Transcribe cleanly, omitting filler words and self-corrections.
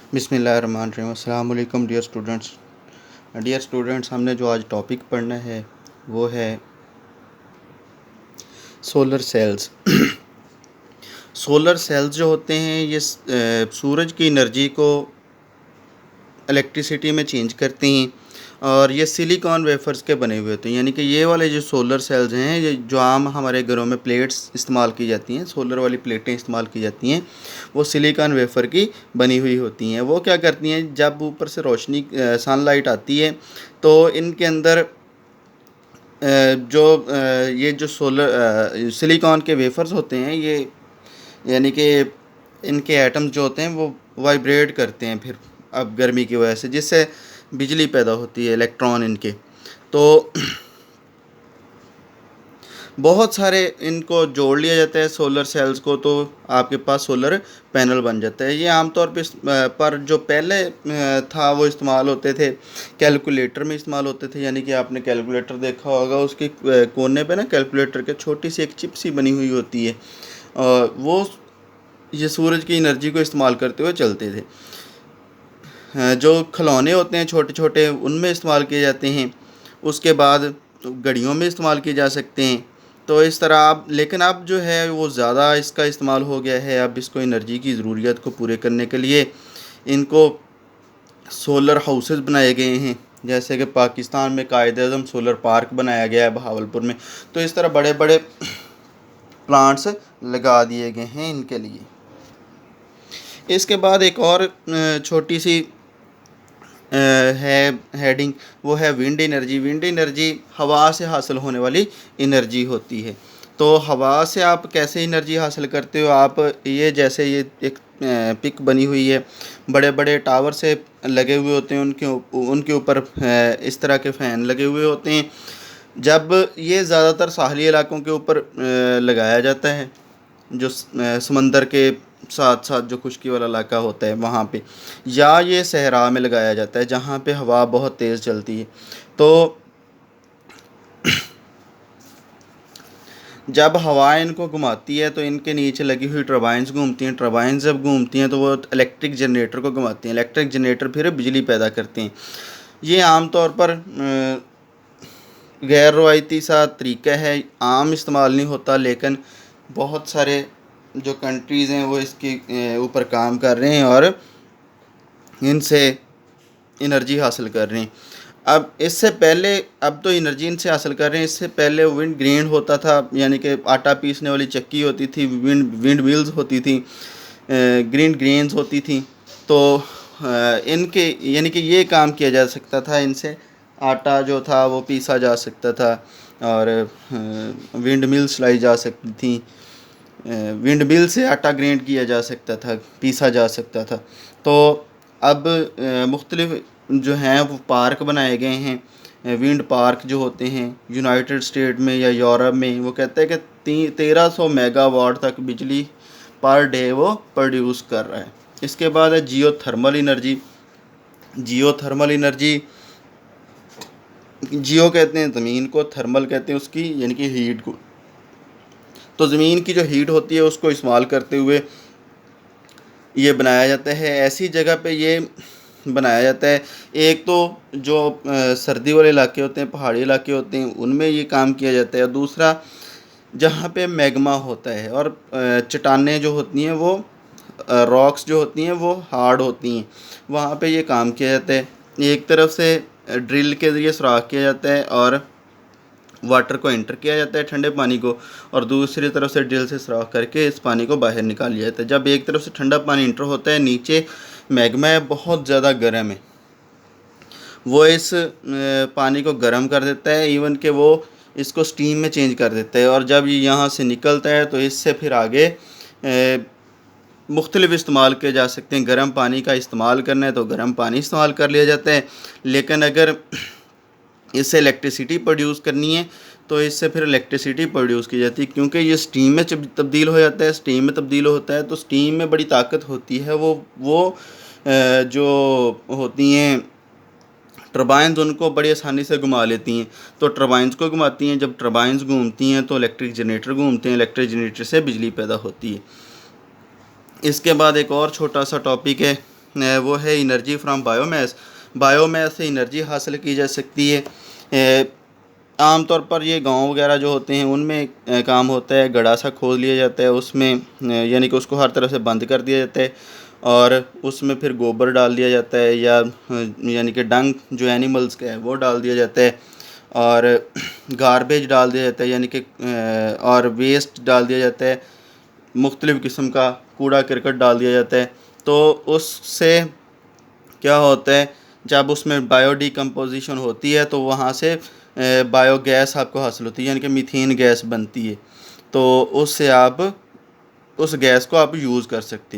बिस्मिल्लाहिर्रहमानिर्रहीम। अस्सलाम वालेकुम डियर स्टूडेंट्स, हमने जो आज टॉपिक पढ़ना है वो है सोलर सेल्स। सोलर सेल्स जो होते हैं ये सूरज की एनर्जी को इलेक्ट्रिसिटी में चेंज करती हैं और ये सिलिकॉन वेफर्स के बने हुए होते हैं। यानी कि ये वाले जो सोलर सेल्स हैं, ये जो आम हमारे घरों में प्लेट्स इस्तेमाल की जाती हैं, सोलर वाली प्लेटें इस्तेमाल की जाती हैं, वो सिलिकॉन वेफर की बनी हुई होती हैं। वो क्या करती हैं, जब ऊपर से रोशनी सनलाइट आती है तो इनके अंदर ये जो सोलर सिलिकॉन के वेफर्स होते हैं, ये यानी कि इनके एटम्स जो होते हैं वो वाइब्रेट करते हैं फिर अब गर्मी की वजह से, जिससे बिजली पैदा होती है, इलेक्ट्रॉन इनके। तो बहुत सारे इनको जोड़ लिया जाता है सोलर सेल्स को, तो आपके पास सोलर पैनल बन जाता है। ये आमतौर पर जो पहले था वो इस्तेमाल होते थे, कैलकुलेटर में इस्तेमाल होते थे। यानी कि आपने कैलकुलेटर देखा होगा, उसके कोने पे ना कैलकुलेटर के छोटी सी एक चिप सी बनी हुई होती है, और वो ये सूरज की एनर्जी को इस्तेमाल करते हुए चलते थे। जो खिलौने होते हैं छोटे छोटे, उनमें इस्तेमाल किए जाते हैं। उसके बाद घड़ियों में इस्तेमाल किए जा सकते हैं। तो इस तरह अब, लेकिन अब जो है वो ज़्यादा इसका इस्तेमाल हो गया है। अब इसको एनर्जी की ज़रूरियत को पूरे करने के लिए इनको सोलर हाउसेस बनाए गए हैं। जैसे कि पाकिस्तान में कायद-ए-आज़म सोलर पार्क बनाया गया है बहावलपुर में। तो इस तरह बड़े बड़े प्लांट्स लगा दिए गए हैं इनके लिए। इसके बाद एक और छोटी सी है हेडिंग, वो है विंड एनर्जी। विंड एनर्जी हवा से हासिल होने वाली एनर्जी होती है। तो हवा से आप कैसे एनर्जी हासिल करते हो? आप ये जैसे ये एक पिक बनी हुई है, बड़े बड़े टावर से लगे हुए होते हैं, उनके ऊपर इस तरह के फ़ैन लगे हुए होते हैं। जब ये ज़्यादातर साहली इलाकों के ऊपर लगाया जाता है, जो समंदर के साथ साथ जो खुश्की वाला इलाका होता है वहाँ पे, या ये सहरा में लगाया जाता है जहाँ पे हवा बहुत तेज़ चलती है। तो जब हवा इनको घुमाती है तो इनके नीचे लगी हुई टरबाइन्स घूमती हैं। टरबाइन्स जब घूमती हैं तो वो इलेक्ट्रिक जनरेटर को घुमाती हैं। इलेक्ट्रिक जनरेटर फिर बिजली पैदा करते हैं। ये आम तौर पर गैर रवायती सा तरीका है, आम इस्तेमाल नहीं होता, लेकिन बहुत सारे जो कंट्रीज़ हैं वो इसके ऊपर काम कर रहे हैं और इनसे एनर्जी हासिल कर रहे हैं। अब इससे पहले, अब तो एनर्जी इनसे हासिल कर रहे हैं, इससे पहले विंड ग्रेन होता था, यानी कि आटा पीसने वाली चक्की होती थी, विंड मिल्स होती थी, ग्रीन ग्रेन्स होती थी। तो इनके यानी कि ये काम किया जा सकता था, इनसे आटा जो था वो पीसा जा सकता था और विंड मिल्स चलाई जा सकती थी। विंड मिल से आटा ग्राइंड किया जा सकता था, पीसा जा सकता था। तो अब मुख्तलिफ जो हैं वो पार्क बनाए गए हैं। विंड पार्क जो होते हैं यूनाइटेड स्टेट में या यूरोप में, वो कहते हैं कि 1300 मेगावाट तक बिजली पर डे वो प्रोड्यूस कर रहा है। इसके बाद है जियोथर्मल एनर्जी। जियोथर्मल एनर्जी, जियो कहते हैं ज़मीन को, थर्मल कहते हैं उसकी यानी कि हीट को। तो ज़मीन की जो हीट होती है उसको इस्तेमाल करते हुए ये बनाया जाता है। ऐसी जगह पे ये बनाया जाता है, एक तो जो सर्दी वाले इलाके होते हैं, पहाड़ी इलाके होते हैं, उनमें ये काम किया जाता है। दूसरा, जहाँ पे मैग्मा होता है और चट्टानें जो होती हैं वो रॉक्स जो होती हैं वो हार्ड होती हैं, वहाँ पे ये काम किया जाता है। एक तरफ से ड्रिल के ज़रिए सुराख किया जाता है और वाटर को एंटर किया जाता है, ठंडे पानी को, और दूसरी तरफ से ड्रिल से सुराख करके इस पानी को बाहर निकाल लिया जाता है। जब एक तरफ से ठंडा पानी एंटर होता है, नीचे मैग्मा है बहुत ज़्यादा गर्म है, वो इस पानी को गर्म कर देता है, इवन कि वो इसको स्टीम में चेंज कर देता है। और जब ये यहाँ से निकलता है तो इससे फिर आगे मुख्तलिफ इस्तेमाल किए जा सकते हैं। गर्म पानी का इस्तेमाल करना है तो गर्म पानी इस्तेमाल कर लिया जाता है, लेकिन अगर इससे इलेक्ट्रिसिटी प्रोड्यूस करनी है तो इससे फिर इलेक्ट्रिसिटी प्रोड्यूस की जाती है, क्योंकि ये स्टीम में तब्दील हो जाता है। स्टीम में तब्दील होता है तो स्टीम में बड़ी ताकत होती है, वो जो होती हैं टरबाइन्स, उनको बड़ी आसानी से घुमा लेती हैं। तो टरबाइन्स को घुमाती हैं, जब टरबाइन्स घूमती हैं तो इलेक्ट्रिक जनरेटर घूमते हैं, इलेक्ट्रिक जनरेटर से बिजली पैदा होती है। इसके बाद एक और छोटा सा टॉपिक है वो है एनर्जी फ्रॉम बायोमास। बायोमास से एनर्जी हासिल की जा सकती है। आमतौर पर ये गांव वगैरह जो होते हैं उनमें काम होता है, गड्ढा सा खोद लिया जाता है, उसमें यानी कि उसको हर तरफ से बंद कर दिया जाता है और उसमें फिर गोबर डाल दिया जाता है या यानी कि डंग जो एनिमल्स का है वो डाल दिया जाता है और गारबेज डाल दिया जाता है, यानी कि और वेस्ट डाल दिया जाता है, मुख्तलिफ़ किस्म का कूड़ा करकट डाल दिया जाता है। तो उससे क्या होता है, जब उसमें बायो डिकम्पोजिशन होती है तो वहाँ से बायोगैस आपको हासिल होती है, यानी कि मीथेन गैस बनती है। तो उससे आप उस गैस को आप यूज़ कर सकते हैं।